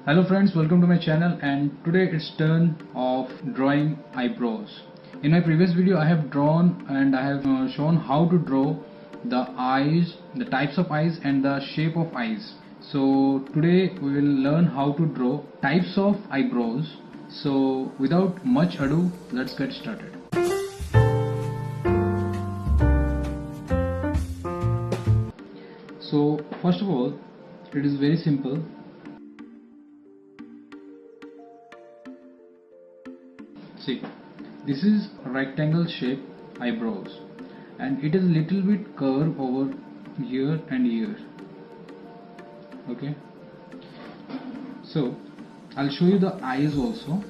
Hello friends, welcome to my channel, and today it's turn of drawing eyebrows. In my previous video I have drawn and I have shown how to draw the eyes, the types of eyes and the shape of eyes. So today we will learn how to draw types of eyebrows. So without much ado, let's get started. So first of all, it is very simple. See, this is a rectangle shape eyebrows and it is little bit curved over here and here. Okay, so I'll show you the eyes also.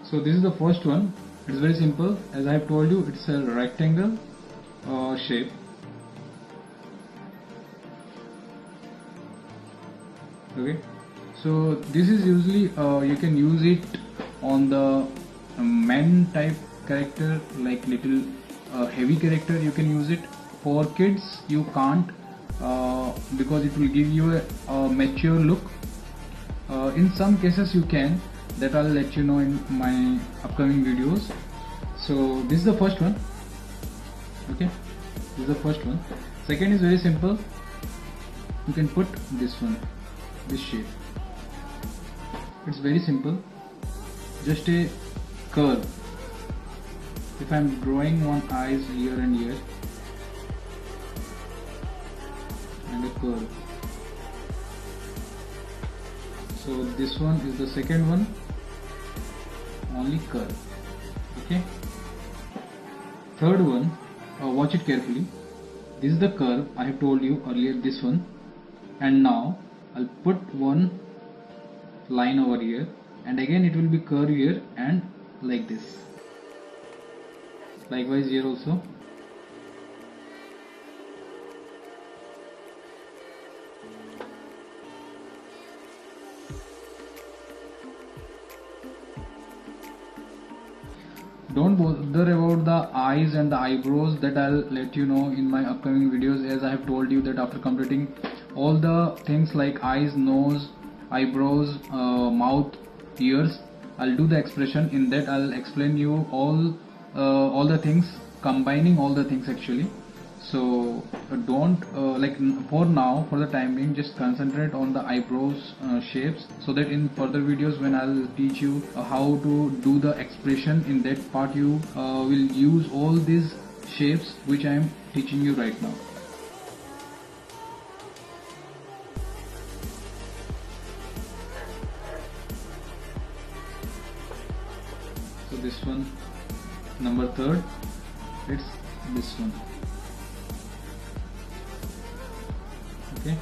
So this is the first one. It's very simple. As I have told you, it's a rectangle shape. Okay. So this is usually you can use it on the men type character, like little heavy character. You can use it. For kids, you can't because it will give you a mature look. In some cases, you can. That I'll let you know in my upcoming videos. So this is the first one. Okay, this is the first one. Second is very simple. You can put this one, this shape. It's very simple. Just a curve. If I'm drawing one eyes here and here, and a curve. So this one is the second one, only curve. Okay. Third one, watch it carefully. This is the curve I have told you earlier, this one, and now I'll put one line over here, and again it will be curve here and like this. Likewise here also. Don't bother about the eyes and the eyebrows, that I'll let you know in my upcoming videos, as I have told you that after completing all the things like eyes, nose, eyebrows, mouth, ears, I'll do the expression. In that I'll explain you all the things, combining all the things actually. So don't like for now, for the time being, just concentrate on the eyebrows shapes, so that in further videos when I'll teach you how to do the expression, in that part you will use all these shapes which I am teaching you right now. So this one, number third, it's this one. Okay,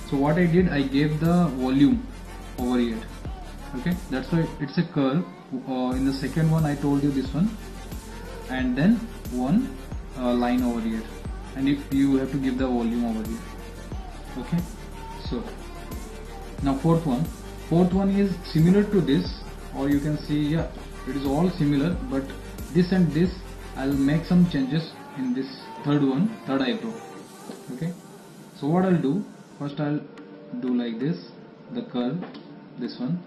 so what I did, I gave the volume over here. Okay, that's why it's a curve. In the second one I told you this one, and then one line over here, and if you have to give the volume over here. Okay, so now fourth one is similar to this, or you can see, yeah, it is all similar, but this and this I'll make some changes in this third eyebrow. Okay, so what I'll do, first I'll do like this, the curve, this one,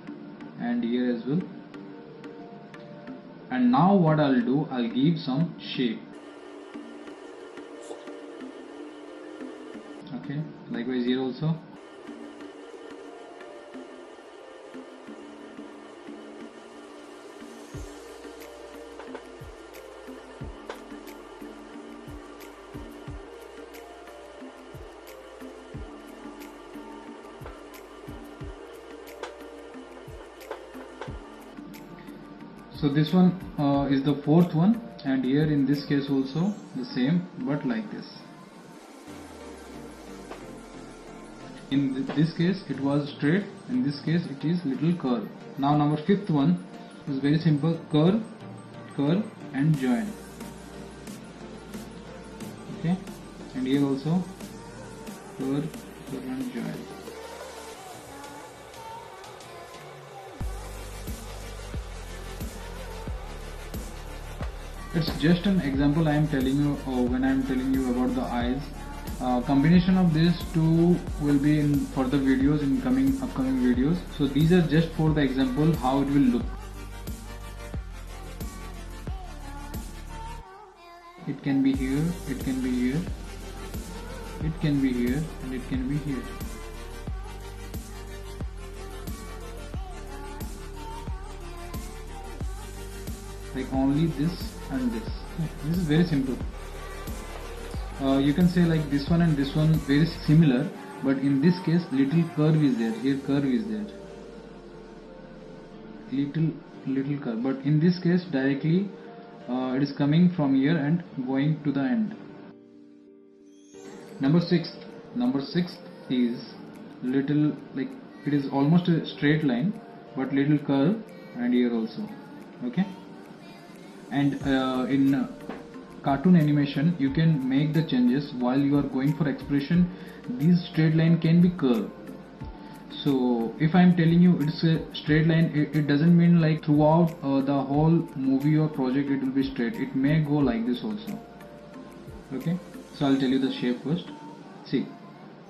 and here as well. And now what I'll do, I'll give some shape. Okay, likewise here also. So this one is the fourth one, and here in this case also the same, but like this. In this case it was straight, in this case it is little curve. Now number fifth one is very simple, curve, curve and join. Okay, and here also कर Karanjay. It's just an example I am telling you when I am telling you about the eyes. Combination of these two will be in further videos in upcoming videos. So these are just for the example how it will look. It can be here, it can be here, it can be here, and it can be here. Like only this and this. This is very simple. You can say like this one and this one very similar, but in this case little curve is there. Here curve is there. Little curve, but in this case directly it is coming from here and going to the end. Number six is little, like it is almost a straight line, but little curve, and here also. Okay. And in cartoon animation you can make the changes while you are going for expression. This straight line can be curved. So if I am telling you it's a straight line, it doesn't mean like throughout the whole movie or project it will be straight. It may go like this also. Okay, so I'll tell you the shape first. See,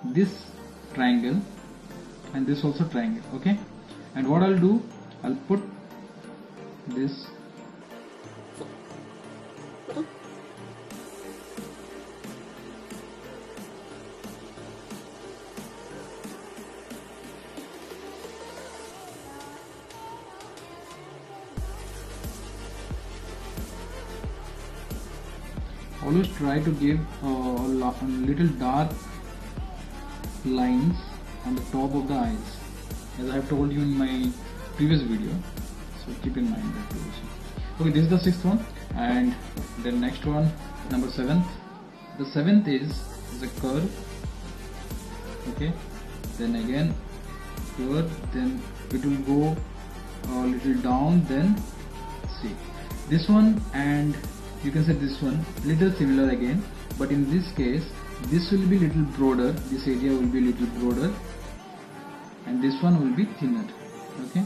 this triangle and this also triangle. Okay, and what I'll do, I'll put this always try to give little dark lines on the top of the eyes, as I have told you in my previous video, so keep in mind that too also. Okay, this is the sixth one, and the next one, number 7th. The 7th is a curve. Okay, then again curve, then it will go a little down, then see this one, and you can say this one little similar again, but in this case this will be little broader, this area will be little broader, and this one will be thinner. Okay,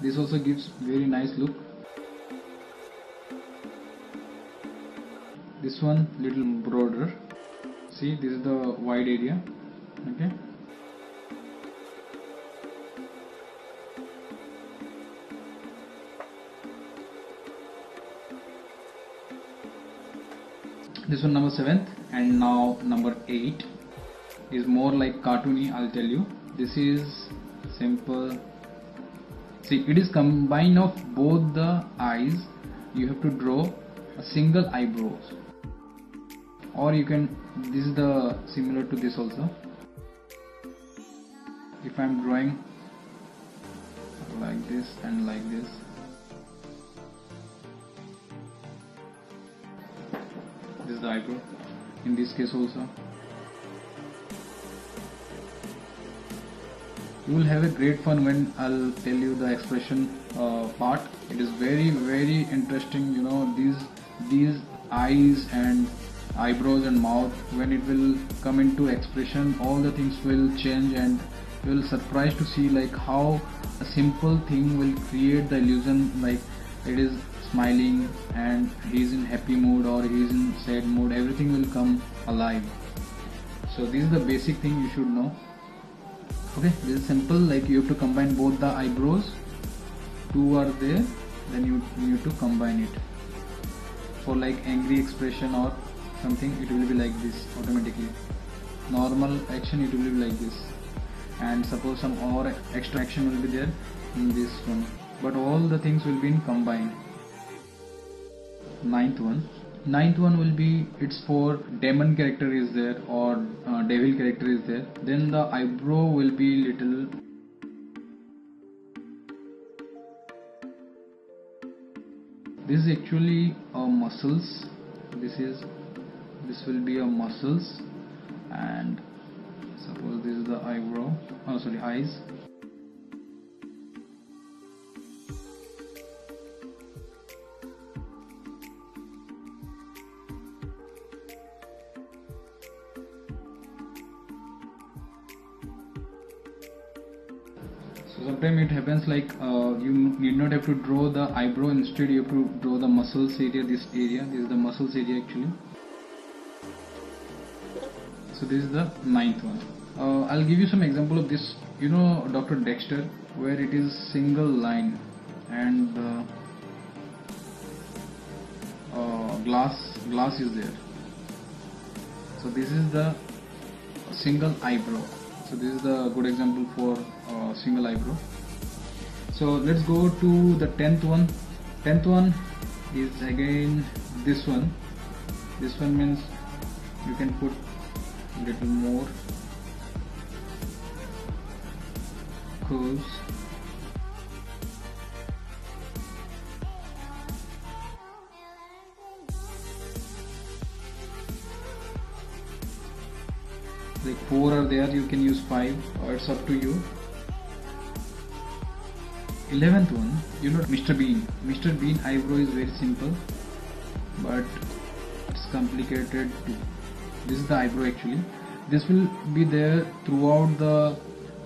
this also gives very nice look. This one little broader. See, this is the wide area. Okay, this one number 7th, and now number 8 is more like cartoony. I'll tell you, this is simple. See, it is combine of both the eyes. You have to draw a single eyebrows, or you can, this is the similar to this also. If I am drawing like this and like this, this is the eyebrow. In this case also, you will have a great fun when I'll tell you the expression part. It is very interesting, you know, these eyes and eyebrows and mouth, when it will come into expression, all the things will change, and you will surprised to see like how a simple thing will create the illusion like it is smiling and he is in happy mood or he is in sad mood. Everything will come alive. So this is the basic thing you should know. Okay, this is simple, like you have to combine both the eyebrows. Two are there, then you need to combine it. For like angry expression or something, it will be like this automatically. Normal action, it will be like this, and suppose some or extra action will be there in this one, but all the things will be in combined. Ninth one will be, it's for demon character is there or devil character is there, then the eyebrow will be little, this is actually muscles. This will be a muscles, and suppose this is the eyebrow, eyes. sometimes it happens like you need not have to draw the eyebrow, instead you have to draw the muscles area. This is the muscles area actually. So this is the ninth one. I'll give you some example of this. You know Dr. Dexter, where it is single line and glass is there. So this is the single eyebrow. So this is the good example for single eyebrow. So let's go to the 10th one. 10th one is again this one. This one means you can put little more curves. Like 4 are there, you can use 5, or it's up to you. 11th one, you know Mr. Bean. Mr. Bean eyebrow is very simple, but it's complicated too. This is the eyebrow actually. This will be there throughout the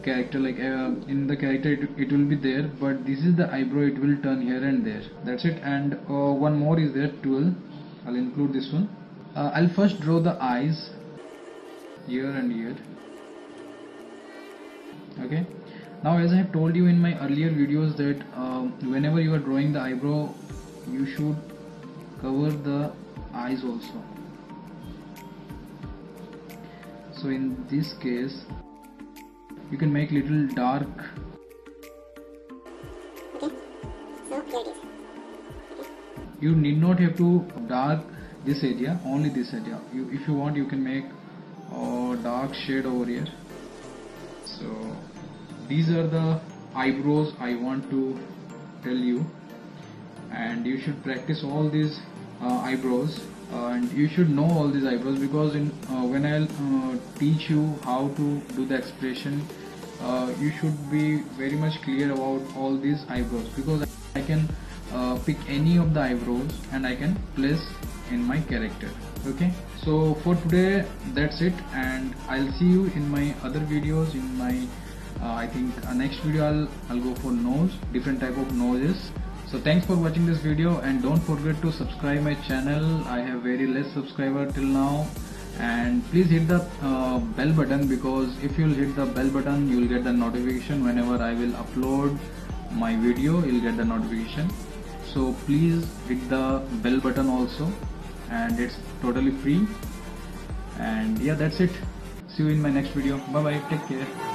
character, like in the character it will be there, but this is the eyebrow, it will turn here and there. That's it. And one more is there, 12. I'll include this one. I'll first draw the eyes here and here. Okay. Now, as I have told you in my earlier videos that whenever you are drawing the eyebrow, you should cover the eyes also. So in this case, you can make little dark. Okay, so here it is. You need not have to dark this area, only this area. If you want, you can make a dark shade over here. So these are the eyebrows I want to tell you, and you should practice all these eyebrows, and you should know all these eyebrows, because in when I'll teach you how to do the expression, you should be very much clear about all these eyebrows, because I can pick any of the eyebrows and I can place in my character. Okay, so for today that's it, and I'll see you in my other videos. In my I think next video I'll go for nose, different type of noses. So thanks for watching this video, and don't forget to subscribe my channel. I have very less subscriber till now, and please hit the bell button, because if you'll hit the bell button, you'll get the notification whenever I will upload my video. You'll get the notification. So please hit the bell button also, and it's totally free. And yeah, that's it. See you in my next video. Bye bye, take care.